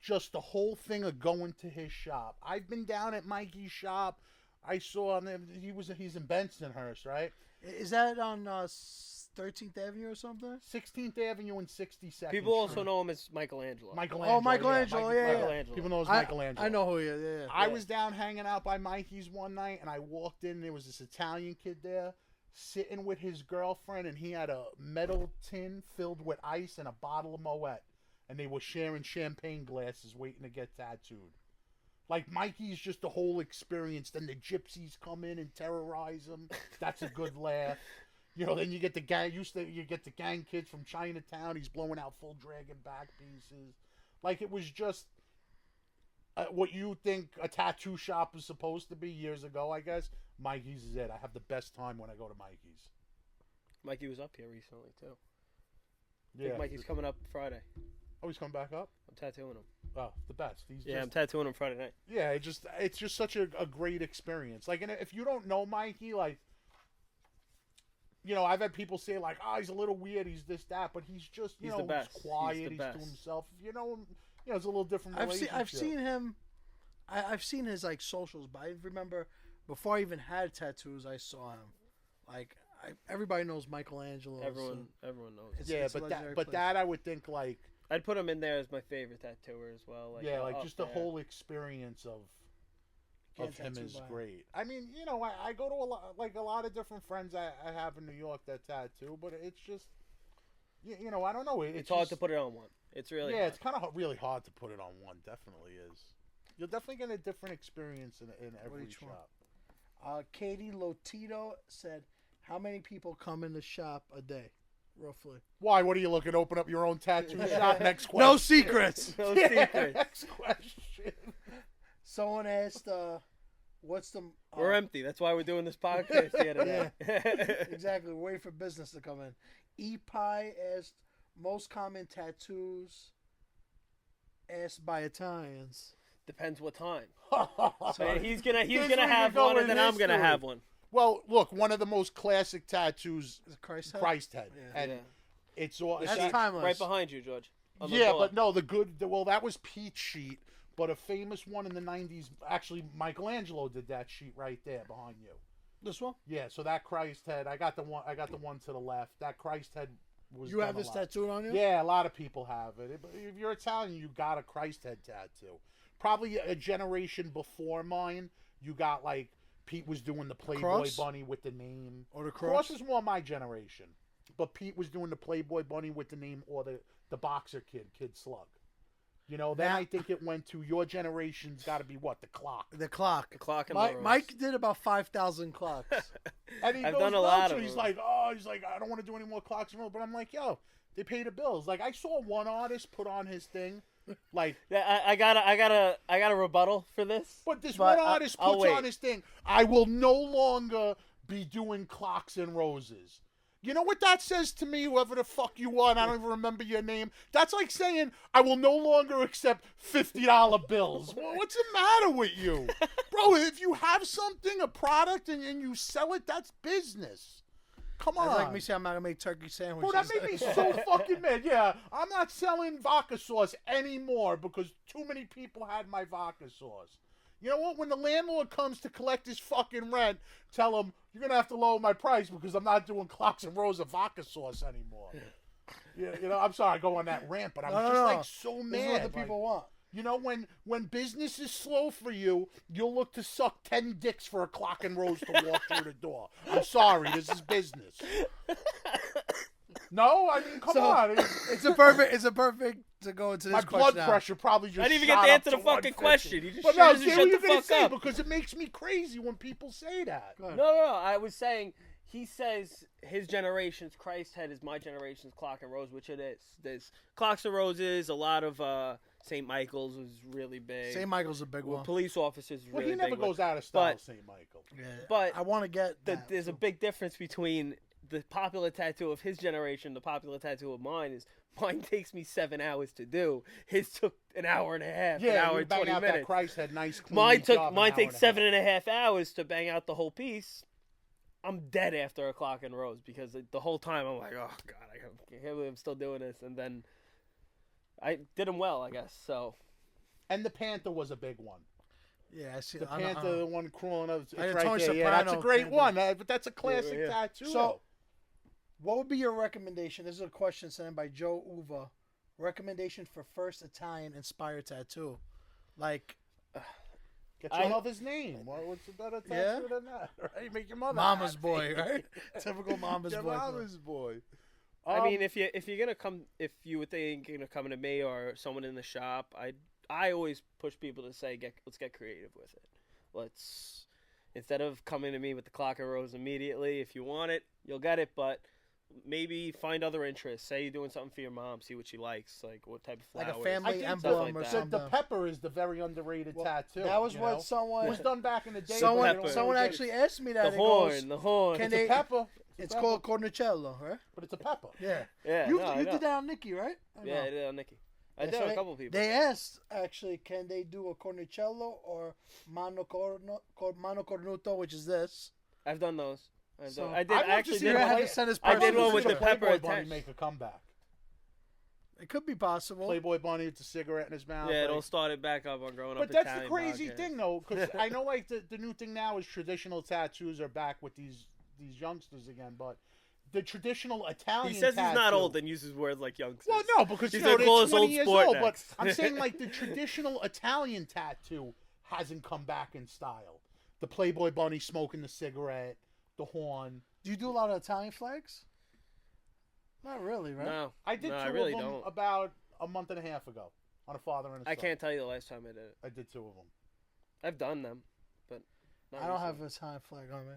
Just the whole thing of going to his shop. I've been down at Mikey's shop. I saw him. He's in Bensonhurst, right? Is that on 13th Avenue or something? 16th Avenue and 62nd. People also Street. know him as Michelangelo. Michelangelo. Oh, Michelangelo, yeah. Michelangelo. People know as I Michelangelo. know who he is. Yeah. I was down hanging out by Mikey's one night, and I walked in, and there was this Italian kid there sitting with his girlfriend, and he had a metal tin filled with ice and a bottle of Moet, and they were sharing champagne glasses waiting to get tattooed. Like, Mikey's just the whole experience. Then the gypsies come in and terrorize him. That's a good laugh. You know, then you get the gang. You get the gang kids from Chinatown. He's blowing out full dragon back pieces. Like, it was just what you think a tattoo shop is supposed to be years ago, I guess. Mikey's is it. I have the best time when I go to Mikey's. Mikey was up here recently too. I Yeah, think Mikey's coming up Friday. Oh, he's coming back up. I'm tattooing him. Oh, the best. He's Yeah, I'm just, tattooing him Friday night. yeah. It's just such a great experience. Like, and if you don't know Mikey, like, you know, I've had people say like, oh, he's a little weird, he's this, that, but he's just, you He's know, the best. he's quiet, He's the he's best. to himself. If you know him, you know, it's a little different relationship. I've seen him. I've seen his like socials, but I remember before I even had tattoos, I saw him. Like everybody knows Michelangelo. Everyone knows. Yeah, it's a but legendary that place. that I would think like, I'd put him in there as my favorite tattooer as well. Like, yeah, like up just the there. whole experience of Can't him tattoo is by him. great. I mean, you know, I go to a lot of different friends I have in New York that tattoo, but it's just, you know, I don't know. It's hard just, to put it on one. It's really yeah, hard. it's kind of really hard to put it on one. Definitely is. You'll definitely get a different experience in every each one? shop. Katie Lotito said, "How many people come in the shop a day, roughly?" Why? What are you looking to open up your own tattoo shop? Next question. No secrets. No Yeah, secrets. next question. Someone asked, "What's the?" We're empty. That's why we're doing this podcast the other day. Exactly. We're waiting for business to come in. E-Pie asked, "Most common tattoos asked by Italians." Depends what time. So He's gonna This have we could go one, in and then I'm gonna history. have one. Well, look, one of the most classic tattoos, is it Christ head? Christ head, Yeah. and Yeah. it's all. That's it's- timeless. Right behind you, George. On the yeah, door. but no, well, that was Pete's sheet, but a famous one in the '90s. Actually, Michelangelo did that sheet right there behind you. This one? Yeah, so that Christ head, I got the one to the left. That Christ head was. You have done a this lot. tattooed on you? Yeah, a lot of people have it. If you're Italian, you got a Christ head tattoo. Probably a generation before mine, you got like Pete was doing the Playboy cross? bunny with the name. Or the Cross cross? was more my generation, but Pete was doing the Playboy bunny with the name, or the boxer Kid Slug. You know, then Now- I think it went to your generation's got to be what, the clock. The clock. The clock and the rose. Mike did about 5,000 clocks. And he I've goes done a nuts, lot and of he's them. like, I don't want to do any more clocks and roll. But I'm like, yo, they pay the bills. Like, I saw one artist put on his thing, like, Yeah, I got a rebuttal for this. but this But one artist I'll puts wait. on his thing, I will no longer be doing clocks and roses. You know what that says to me, whoever the fuck you are, and I don't even remember your name? That's like saying, I will no longer accept $50 bills. Well, what's the matter with you? Bro, if you have something, a product, and you sell it, that's business. Come on. That's like me saying I'm not going to make turkey sandwiches. Bro, that made me so fucking mad. Yeah, I'm not selling vodka sauce anymore because too many people had my vodka sauce. You know what? When the landlord comes to collect his fucking rent, tell him, you're going to have to lower my price because I'm not doing clocks and rows of vodka sauce anymore. Yeah, you know, I'm sorry I go on that rant, but I'm just like so mad. This is what the like- people want. You know, when business is slow for you, you'll look to suck 10 dicks for a clock and rose to walk through the door. I'm sorry, this is business. No, I mean, come on. It's a perfect to go into this My question blood now. pressure probably just I didn't even shot get to up answer the fucking 150. question. You just But no, shut see what the you're gonna fuck say up. because it makes me crazy when people say that. No. I was saying he says his generation's Christ head is my generation's clock and rose, which it is. There's clocks and roses. A lot of St. Michael's was really big. St. Michael's a big one. Police officers is Well, really he never big goes one. out of style, But- St. Michael. Yeah, But I want to get that. There's a big difference between the popular tattoo of his generation, the popular tattoo of mine is mine takes me 7 hours to do. His took an hour and a half, an hour you and bang 20 out minutes. that Christ had nice clean Mine job, an hour takes and a 7.5 hours to bang out the whole piece. I'm dead after a clock and rose because the whole time I'm like, oh god, I can't believe I'm still doing this. And then I did them well, I guess. So And the Panther was a big one. Yeah, I see. The I know- Panther, the one crawling up, it's I had right Tony there. Yeah, that's a Soprano great Panther. one. But that's a classic yeah. tattoo. So, what would be your recommendation? This is a question sent in by Joe Uva. Recommendation for first Italian-inspired tattoo, like get yourself his name. What's a better tattoo Yeah? than that? Right? Make your mother Mama's happy. boy, right? Typical Mama's Your boy. mama's boy. I mean, if you're gonna come, if you were thinking of coming to me or someone in the shop, I always push people to say, let's get creative with it. Let's, instead of coming to me with the clock and rose immediately, if you want it, you'll get it, but maybe find other interests. Say you're doing something for your mom, see what she likes, like what type of Like flowers. a family I think emblem like or that. something. the pepper is the very underrated Well, tattoo. that was you what know? someone It was done back in the day. someone but you don't someone really get actually it. asked me that. the It horn, goes, the horn. Can It's they- a pepper. It's a called pepper, cornicello, right? but it's a pepper. Yeah. Yeah, You no, I you know. did that on Nikki, right? Or Yeah, no? I did on Nikki. I Yeah, did so on a couple people. They asked actually, can they do a cornicello or mano cornuto, which is this? I've done those. So- I did. I'd love I to actually see did You the one. have to send us I did pictures. one with See the pepper Playboy Bunny attached. make a comeback. It could be possible. Playboy Bunny with a cigarette in his mouth. Yeah, like- it'll start it back up on growing But up that's Italian the crazy podcast. thing, though, because I know, like, the new thing now is traditional tattoos are back with these youngsters again, but the traditional Italian He says he's not tattoo- old and uses words like youngsters. Well, no, because, He's you know, like, call they're us 20 old years sport old, but next. I'm saying, like, the traditional Italian tattoo hasn't come back in style. The Playboy Bunny smoking the cigarette, the horn. Do you do a lot of Italian flags? Not really, right? No, I did no, two I really of them don't. about a month and a half ago on a father and a son. I can't tell you the last time I did it. I did two of them. I've done them, but not I don't have recently. a Italian flag on me.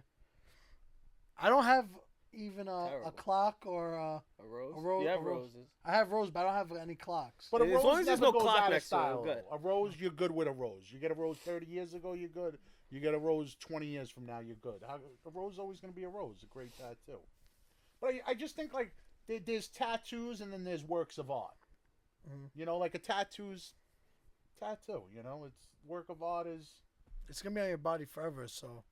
I don't have even a Terrible. clock or a rose. a ro- You have a rose. roses. I have rose, but I don't have any clocks. But a As rose long as there's never no goes clock out of next to it, style. I'm good. though. A rose, you're good with a rose. You get a rose 30 years ago, you're good. You get a rose 20 years from now, you're good. A rose is always going to be a rose. A great tattoo. But I just think, like, there's tattoos and then there's works of art. Mhm. You know, like a tattoo's tattoo. You know, it's work of art is. It's gonna be on your body forever, so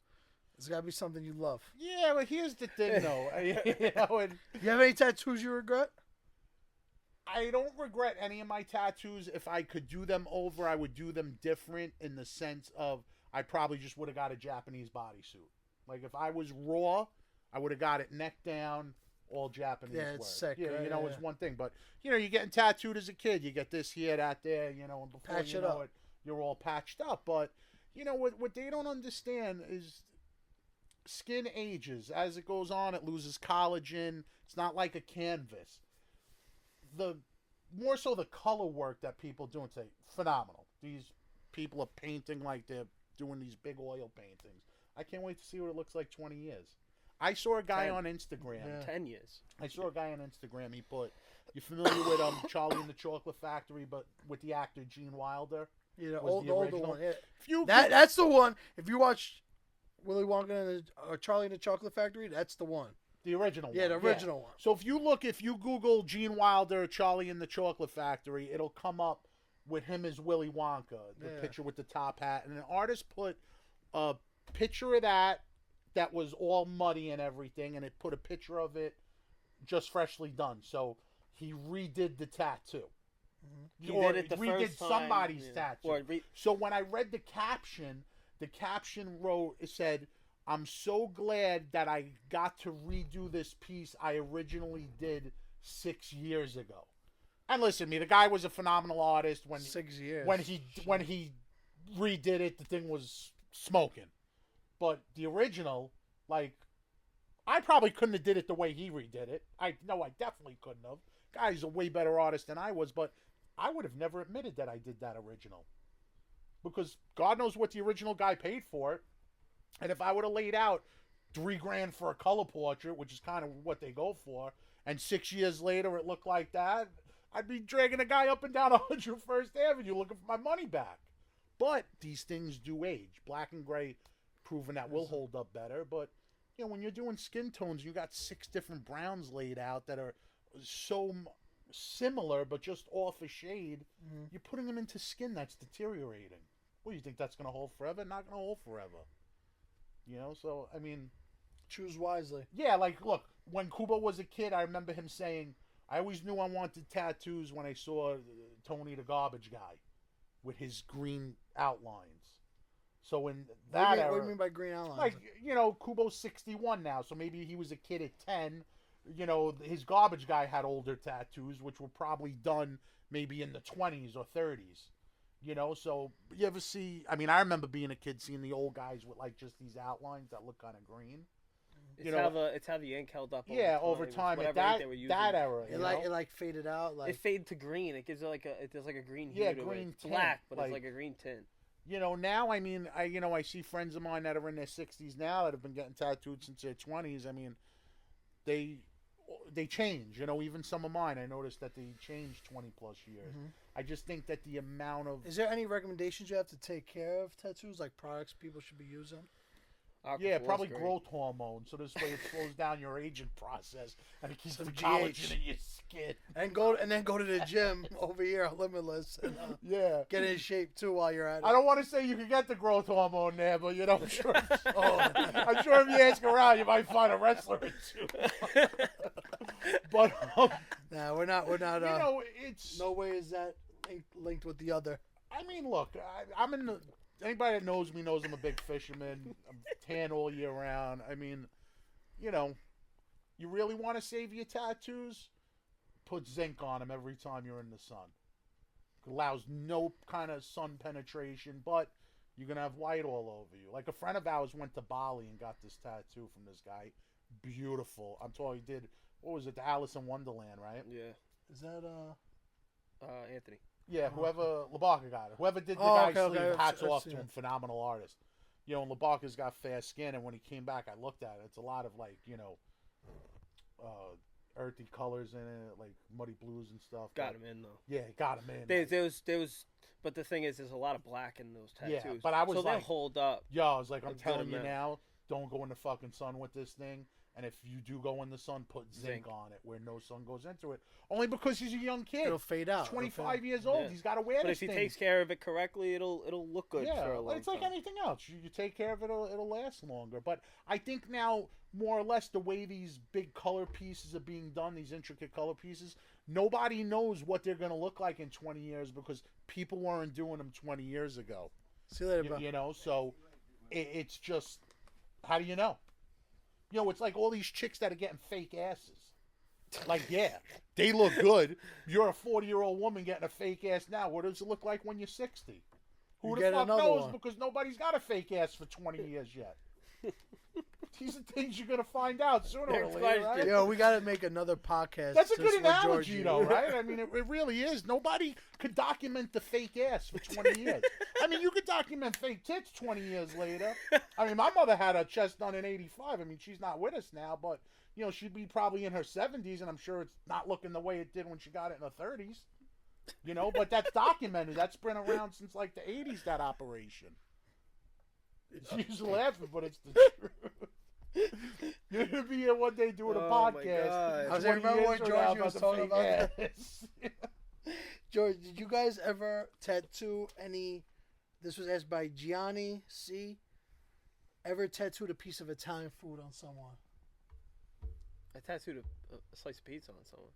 it's gotta be something you love. Yeah, but here's the thing, though. You know, and You have any tattoos you regret? I don't regret any of my tattoos. If I could do them over, I would do them different in the sense of I probably just would have got a Japanese bodysuit. Like if I was raw, I would have got it neck down, all Japanese. Yeah, it's work. sick, Yeah, right? you know, Yeah, it's yeah. one thing. But you know, you're getting tattooed as a kid. You get this here, that there. You know, and before Patch you it know up. it, you're all patched up. But you know what they don't understand is skin ages as it goes on. It loses collagen. It's not like a canvas. The more so the color work that people do and say phenomenal. These people are painting like they're doing these big oil paintings. I can't wait to see what it looks like 20 years. I saw a guy 10. on Instagram. Yeah. 10 years. I saw a guy on Instagram. He put, you familiar with Charlie and the Chocolate Factory, but with the actor Gene Wilder? You know, Was the the older original? one. Yeah. If you That's the one. If you watch Willy Wonka and Charlie and the Chocolate Factory, that's the one. the original Yeah, one. the original one. So if you Google Gene Wilder, Charlie and the Chocolate Factory, it'll come up with him as Willy Wonka, the Yeah. picture with the top hat. And an artist put a picture of that was all muddy and everything, and it put a picture of it just freshly done. So he redid the tattoo. He Or did it the redid first time. somebody's yeah. tattoo. Or So when I read the caption wrote, it said, I'm so glad that I got to redo this piece I originally did 6 years ago. And listen, the guy was a phenomenal artist when 6 years. when he redid it. The thing was smoking. But the original, like, I probably couldn't have did it the way he redid it. I definitely couldn't have. Guy's a way better artist than I was, but I would have never admitted that I did that original. Because God knows what the original guy paid for it. And if I would have laid out $3,000 for a color portrait, which is kind of what they go for, and 6 years later it looked like that, I'd be dragging a guy up and down 101st Avenue looking for my money back. But these things do age. Black and gray, proven that will hold up better. But, when you're doing skin tones, you got 6 different browns laid out that are so similar, but just off a shade. You're putting them into skin that's deteriorating. What do you think that's going to hold forever? Not going to hold forever. So, I mean... Choose wisely. Yeah, like, look, when Cubo was a kid, I remember him saying, I always knew I wanted tattoos when I saw Tony the Garbage Guy with his green outlines. So in that era... What do you mean by green outlines? Like, Kubo's 61 now, so maybe he was a kid at 10. His Garbage Guy had older tattoos, which were probably done maybe in the 20s or 30s. So you ever see... I mean, I remember being a kid seeing the old guys with, like, just these outlines that look kind of green. It's how the ink held up. Over time. At that era, it faded out. It faded to green. It gives it there's like a green hue. Yeah, to green it. tint. Black, but it's like a green tint. Now, I mean, I see friends of mine that are in their 60s now that have been getting tattooed since their 20s. I mean, they change. Even some of mine, I noticed that they changed 20 plus years. I just think that the amount of... Is there any recommendations you have to take care of tattoos, like products people should be using? Yeah, probably growth hormone, so this way it slows down your aging process and it keeps the collagen in your skin. And then go to the gym over here, Limitless, and get in shape too while you're at it. I don't want to say you can get the growth hormone there, but I'm sure. I'm sure if you ask around, you might find a wrestler or two. But nah, we're not. It's no way is that linked with the other. I mean, look, I'm in the. Anybody that knows me knows I'm a big fisherman. I'm tan all year round. I mean, you really want to save your tattoos? Put zinc on them every time you're in the sun. It allows no kind of sun penetration, but you're going to have white all over you. Like a friend of ours went to Bali and got this tattoo from this guy. Beautiful. I'm told he did, what was it, the Alice in Wonderland, right? Yeah. Is that, Anthony. Yeah, whoever Labarca got it. Whoever did the guy's sleeve, hats off to him. Phenomenal artist. And Labarca's got fair skin, and when he came back, I looked at it. It's a lot of, like, earthy colors in it, like muddy blues and stuff. Got him in, though. Yeah, got him in. There was, but the thing is, there's a lot of black in those tattoos. Yeah, but I was so like, they hold up. Yo, I was like, I'm telling you now, don't go in the fucking sun with this thing. And if you do go in the sun, put zinc on it where no sun goes into it. Only because he's a young kid. It'll fade out. 25 years old. Yeah. He's got to wear this thing. But if he takes care of it correctly, it'll look good for a long time. It's like anything else. You take care of it, it'll last longer. But I think now, more or less, the way these big color pieces are being done, these intricate color pieces, nobody knows what they're going to look like in 20 years because people weren't doing them 20 years ago. See you later, bro. So it's just, how do you know? It's like all these chicks that are getting fake asses. Like, yeah, they look good. You're a 40-year-old woman getting a fake ass now. What does it look like when you're 60? Who the fuck knows? Because nobody's got a fake ass for 20 years yet. These are things you're going to find out sooner or later, right? Yo, we got to make another podcast. That's a good analogy, though, right? I mean, it really is. Nobody could document the fake ass for 20 years. I mean, you could document fake tits 20 years later. I mean, my mother had her chest done in 85. I mean, she's not with us now, but, she'd be probably in her 70s, and I'm sure it's not looking the way it did when she got it in her 30s. But that's documented. That's been around since, like, the 80s, that operation. She's laughing, but it's the truth. You're going to be here one day doing a podcast. I remember what George was talking about. George, did you guys ever tattoo any... This was asked by Gianni C. Ever tattooed a piece of Italian food on someone? I tattooed a slice of pizza on someone.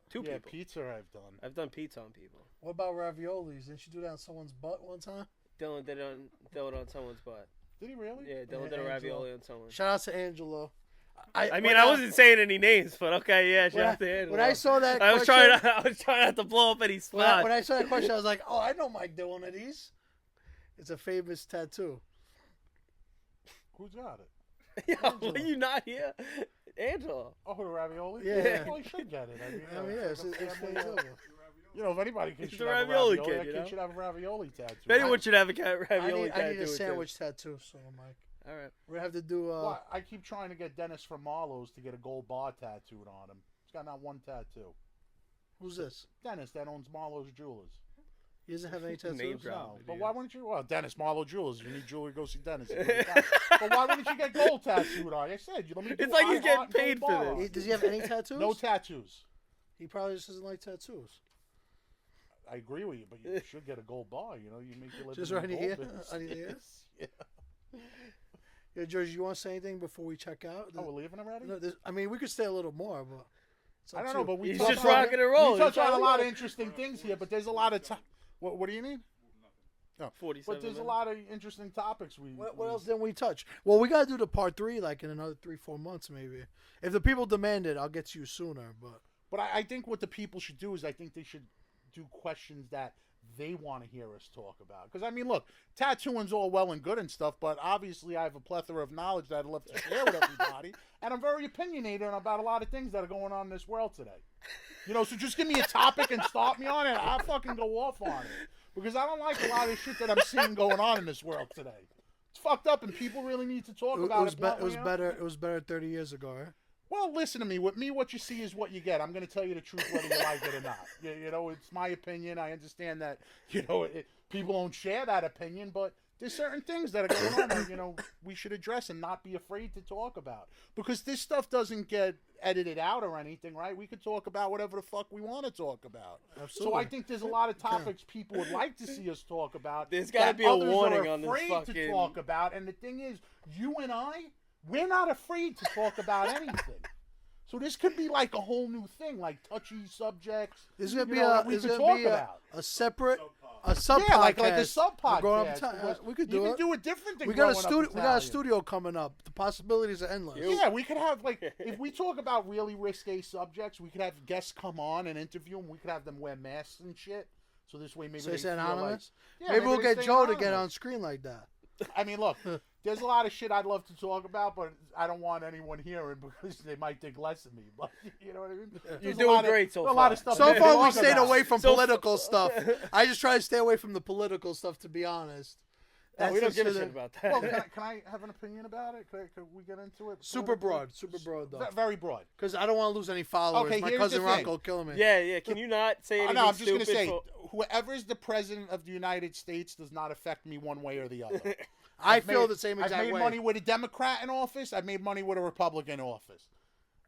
Two people. Pizza I've done. I've done pizza on people. What about raviolis? Didn't you do that on someone's butt one time? Dylan did it on someone's butt. Did he really? Yeah, Dylan did a ravioli on someone. Shout out to Angelo. I mean, I wasn't saying any names, but okay, yeah, shout out to Angelo. When I saw that I was question, trying not to blow up any spots. when I saw that question, I was like, oh, I know Mike did one of these. It's a famous tattoo. Who's got it? Yeah, were you not here? Angelo. Oh, the ravioli? Yeah. Well, he should get it. I mean, yeah, it's over. You know, if anybody He's should the have ravioli a ravioli, kid, that you kid know? should have a ravioli tattoo. If anyone should have a ravioli I tattoo. need a sandwich tattoo, so Mike. All right. We're gonna have to do. Well, I keep trying to get Dennis from Marlowe's to get a gold bar tattooed on him. He's got not one tattoo. Who's this? Dennis, that owns Marlowe's Jewelers. He doesn't have any Name tattoos. drop. No, but why wouldn't you? Well, Dennis, Marlowe Jewelers. If you need jewelry, go see Dennis. But why wouldn't you get gold tattooed on? I said, let me do It's like he's I getting Heart paid gold for bar. this. Does he have any tattoos? No tattoos. He probably just doesn't like tattoos. I agree with you, but you should get a gold bar. You know, you make your living. Just in right the here? gold business. Right here? Yes. Yeah. Yeah, George, you want to say anything before we check out? Oh, we're leaving already? No, I mean, we could stay a little more, but it's up I don't to know, you. but we He's touched just on- rocking and rolling. We touched He's on a trying lot to of interesting things here, but there's a lot of. What do you need? 47 But there's a minutes. lot of interesting topics. What else didn't we touch? Well, we gotta do the part 3 like in another 3-4 months maybe. If the people demand it, I'll get to you sooner. But I think what the people should do is I think they should do questions that they want to hear us talk about. Because, I mean, look, tattooing's all well and good and stuff, but obviously I have a plethora of knowledge that I'd love to share with everybody. And I'm very opinionated about a lot of things that are going on in this world today. You know, so just give me a topic and start me on it. I'll fucking go off on it. Because I don't like a lot of the shit that I'm seeing going on in this world today. It's fucked up, and people really need to talk about it. It was better 30 years ago, right? Well, listen to me. With me, what you see is what you get. I'm going to tell you the truth whether you like it or not. You know, it's my opinion. I understand that, you know, people don't share that opinion, but there's certain things that are going on that, you know, we should address and not be afraid to talk about. Because this stuff doesn't get edited out or anything, right? We could talk about whatever the fuck we want to talk about. Absolutely. So I think there's a lot of topics people would like to see us talk about. There's gotta that be a others warning are on this afraid to fucking- talk about. And the thing is, you and I, we're not afraid to talk about anything. So this could be like a whole new thing, like touchy subjects. There's gonna you be know, that we could talk about. a separate a sub Yeah, podcast. like a sub Growing Up podcast. Time. We could You do can it. do it different than We got a Growing Up studio. We got a Italian. studio coming up. The possibilities are endless. Yeah, we could have like if we talk about really risque subjects, we could have guests come on and interview them. We could have them wear masks and shit. So this way, maybe So they they say feel like, anonymous. yeah, Maybe we'll they get stay Joe to get anonymous. on screen like that. I mean, look, there's a lot of shit I'd love to talk about, but I don't want anyone hearing because they might think less of me. But you know what I mean? There's doing a lot great of, so a lot of far. stuff. So we far, can we talk stayed about. away from So- political stuff. I just try to stay away from the political stuff, to be honest. No, we don't That's give a just shit about that. Well, can I have an opinion about it? Could we get into it? super broad though. Very broad. Because I don't want to lose any followers. Okay, My here's cousin the thing. Rocco will kill me. Yeah. Can you not say anything No, I'm just stupid? gonna say, for- whoever is the president of the United States does not affect me one way or the other. I I've feel made- the same I've exact made way. money with a Democrat in office. I've made money with a Republican in office.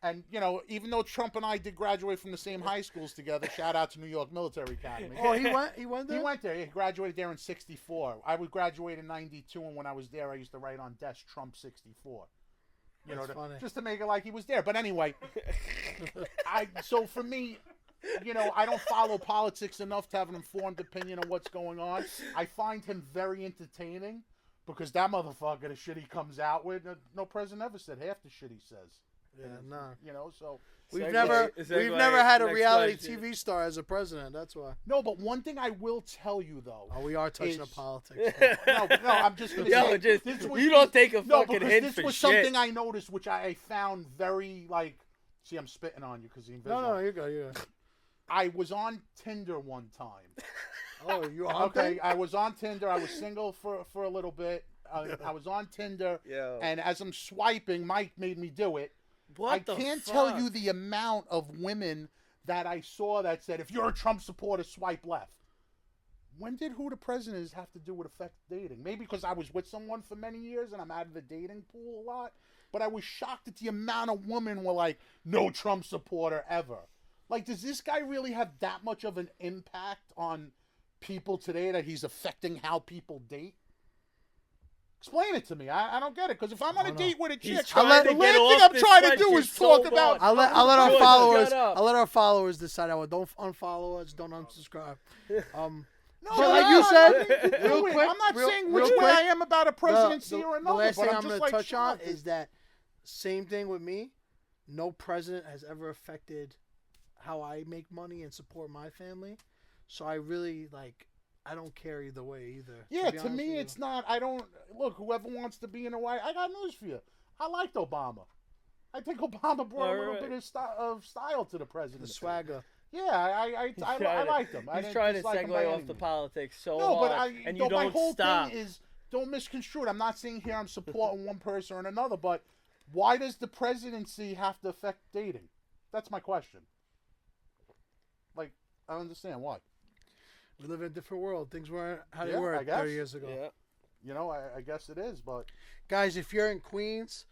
And, you know, even though Trump and I did graduate from the same high schools together, shout out to New York Military Academy. Oh, he went there? He went there. He graduated there in 64. I would graduate in 92, and when I was there, I used to write on desk Trump 64. You That's know, funny. just to make it like he was there. But anyway, so for me, you know, I don't follow politics enough to have an informed opinion on what's going on. I find him very entertaining because that motherfucker, the shit he comes out with, no president ever said half the shit he says. Yeah, no. You know, so We've Segue- never segue, had a next reality question. TV star as a president. That's why. no. But one thing I will tell you though. Oh, we are touching Is- on politics. No, I'm just gonna Yo, say just this was, you don't take a no, fucking because hint this for was shit. something I noticed, which I found very like. See, I'm spitting on you because the invisible. No, you're good. You're good. I was on Tinder one time. Oh, you on Okay, thing? I was on Tinder. I was single for a little bit. I was on Tinder, Yo. and as I'm swiping, Mike made me do it. What I the can't fuck? tell you the amount of women that I saw that said, "If you're a Trump supporter, swipe left." When did who the president is have to do with affect dating? Maybe because I was with someone for many years and I'm out of the dating pool a lot. But I was shocked at the amount of women were like, "No Trump supporter ever." Like, does this guy really have that much of an impact on people today that he's affecting how people date? Explain it to me. I don't get it. Because if I'm on a date with a He's chick, trying the to last get thing off I'm this trying to do question is so talk bad. about. I'll let our George, followers. shut up. I'll let our followers decide. Don't unfollow us. Don't unsubscribe. No, But like you said, real do it. quick, I'm not real- saying real which way quick, I am about a presidency or the another. last but thing I'm I'm just going to like touch on shocked. is that Same thing with me. No president has ever affected how I make money and support my family. So I really I don't care either way either. Yeah, be to honest me, with it's not. I don't look. Whoever wants to be in the White, I got news for you. I liked Obama. I think Obama brought a little bit of style to the presidency. the swagger. Yeah, I liked him. He's trying to segue off the politics so hard, and you my don't whole stop. thing is, don't misconstrue it. I'm not saying here I'm supporting one person or another, but why does the presidency have to affect dating? That's my question. Like, I don't understand why. We live in a different world. Things weren't how they Yeah, were I guess. 30 years ago. Yeah. You know, I guess it is, but Guys, if you're in Queens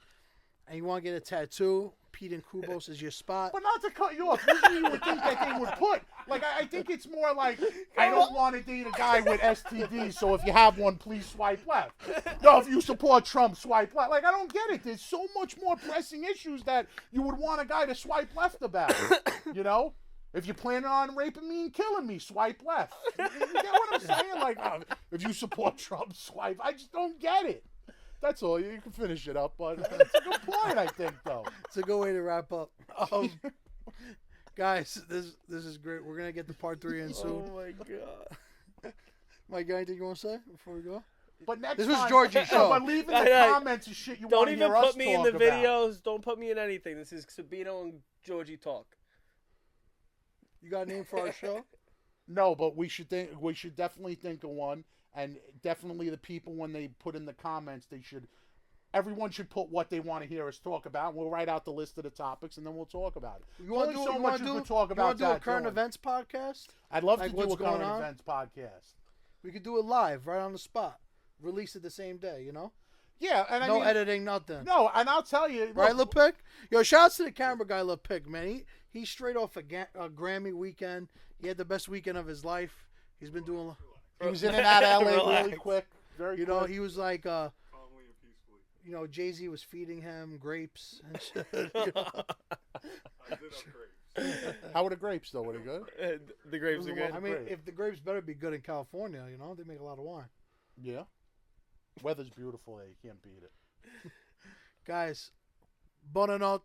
and you want to get a tattoo, Pete and Kubos is your spot. But not to cut you off. Usually you would think that they would put. Like, I think it's more like, I don't want to date a guy with STDs, so if you have one, please swipe left. No, if you support Trump, swipe left. Like, I don't get it. There's so much more pressing issues that you would want a guy to swipe left about. You know? If you're planning on raping me and killing me, swipe left. You get what I'm saying? Like, if you support Trump, swipe. I just don't get it. That's all. You can finish it up, but it's a good point, I think, though. It's a good way to wrap up. Guys, this is great. We're gonna get to part 3 in soon. Oh my god. Mike, got anything you want to say before we go? But next This was time, Georgie's show. But leave in the comments the shit you Don't want to even hear us put me in the talk about. videos. Don't put me in anything. This is Sabino and Georgie talk. You got a name for our show? No, but we should definitely think of one, and definitely the people, when they put in the comments, everyone should put what they want to hear us talk about. We'll write out the list of the topics, and then we'll talk about it. You want to do, so much you could talk you about want to do a that, current Dylan. events podcast? I'd love Like to do what's a current going on? events podcast. We could do it live, right on the spot. Release it the same day, you know? Yeah, and No editing, nothing. No, and I'll tell you, look, Right, Lil Pick? Yo, shouts to the camera guy, Lil Pick, man. He's straight off a Grammy weekend. He had the best weekend of his life. He's been doing... he was in and out of LA really Relax. quick. Very You know, quick. he was like... Calmly and peacefully. You know, Jay-Z was feeding him grapes and shit. I did upgrade. How were the grapes, though? Were they good? The grapes are good. I mean, Great. if the grapes better be good in California, you know, they make a lot of wine. Yeah. Weather's beautiful there. You can't beat it. Guys, buonanotte.